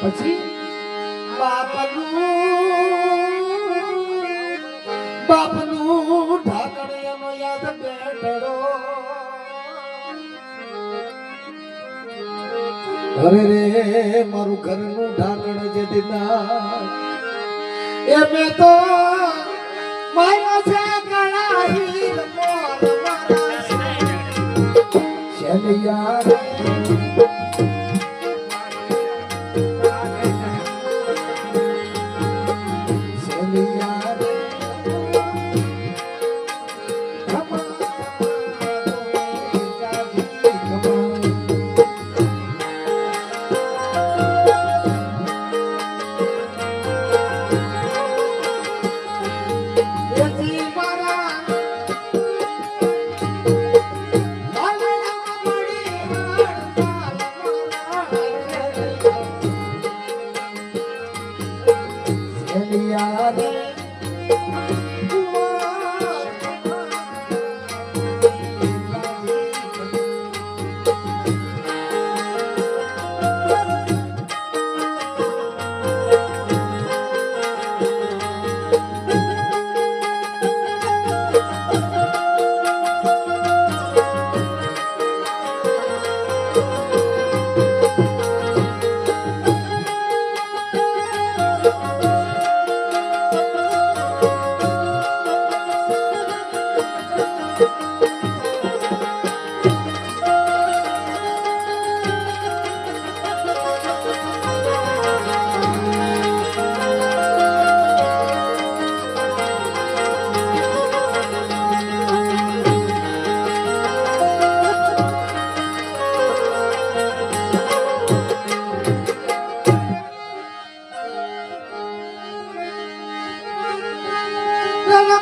પછી બાપનું ઢાકણ એનો યાદ બેઠડો અરે રે મારું ઘરનું ઢાકણ જે દીધા એ મેં તો માર્યો છે કળાહી મોર મારા શેલિયા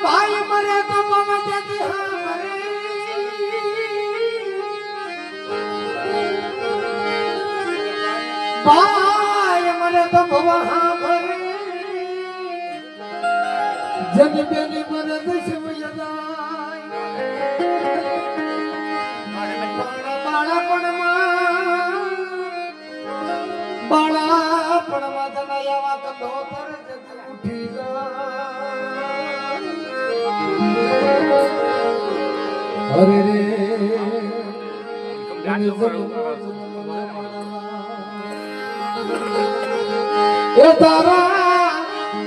ભાઈ મરે તો પવન ભાઈ મરે તો ભવા ભરે જન બેની મરે દશમ યદાય બાળાપણમાં જનાયા કદો પર ઉઠી જાય અરે રે એ તારા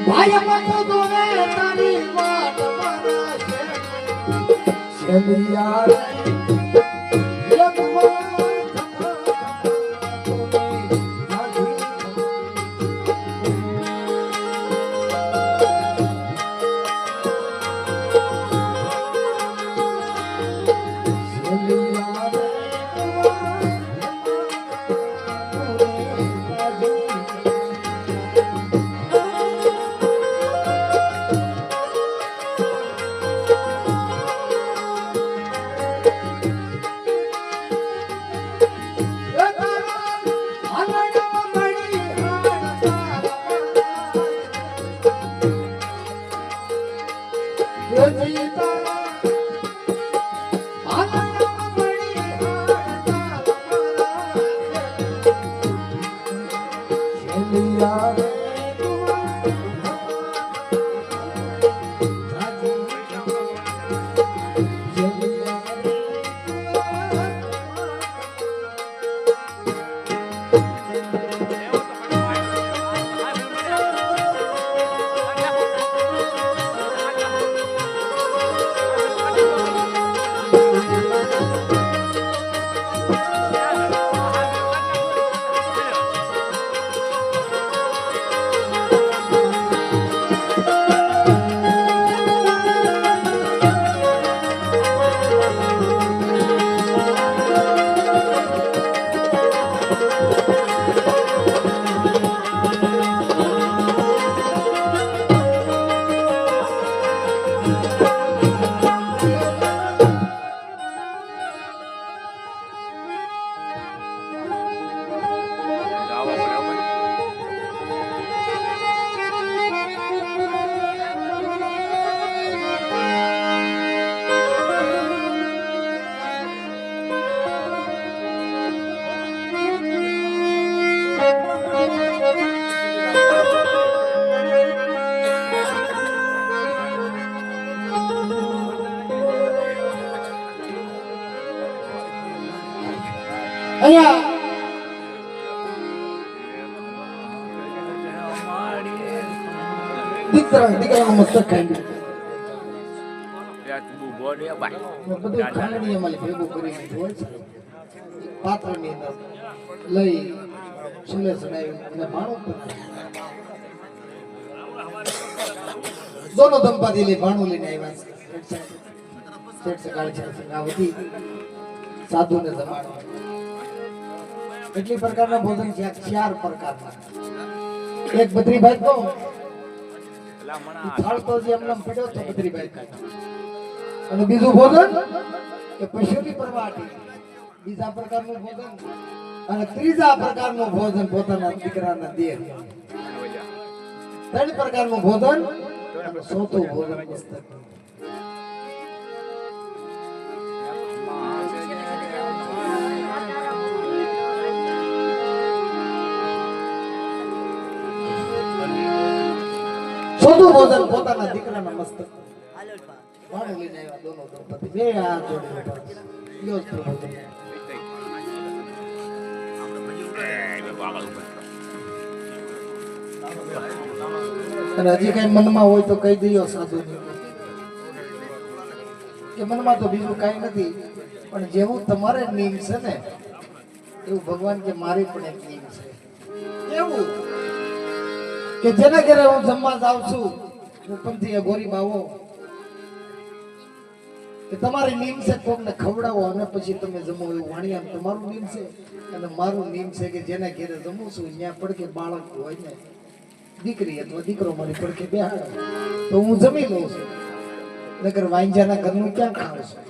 ભાઈ મતો દોરે તારી વાત મારા શેલિયા દીકરાનું મસ્તક ખાઈ ત્યાં તું ઉભો રે ભાઈ. બધું ખાંડણી અમારી ભેગું કરીને હોય છે પાત્રની અંદર લઈ ચૂલે ચડાવી અને ભાણું દોનો દંપતી લઈ ભાણું લઈને આવ્યા છે શેઠ સગાળ છે સંગાવતી સાધુને જમાડવા કેટલી પ્રકારના ભોજન છે 4 પ્રકારના એક બદ્રીભાઈ તો પેલા મણા થાળ તો જે એમને પડ્યો તો બદ્રીભાઈ ખાય અને બીજું ભોજન કે પશુની પરવાટી બીજા પ્રકારનું ભોજન અને ત્રીજા પ્રકારનું ભોજન પોતાના દીકરાના દેહ 3 પ્રકારનું ભોજન અને ચોથું ભોજન મસ્તક ચોથું ભોજન પોતાના દીકરાના મસ્તક વાણું લઈને આવ્યા દોનો દંપતિ બે હાથ જોડીને ઉભા છે. લ્યો જ પ્રભુ તમે. અને હજી કઈ મનમાં હોય તો કહી દઈયો સાધુ કે મનમાં તો બીજું કઈ નથી પણ જેવું તમારે નિયમ છે ને એવું ભગવાન કે મારી પણ એક નિયમ છે એવું કે જેના ઘરે હું જમવા જાઉં છું ઉપરથી એ ગોરી બાવો કે તમારી નિયમ છે કોકને ખવડાવો અને પછી તમે જમો એવું વાણિયા તમારું નિયમ છે અને મારું નિયમ છે કે જેના ઘરે જમું છું ત્યાં પડકે બાળક હોય ને દીકરી અથવા દીકરો મારી પડકે બેહાડે તો હું જમી લઉં છું નકર વાંજાના ઘરનું ક્યાં ખાઉં છું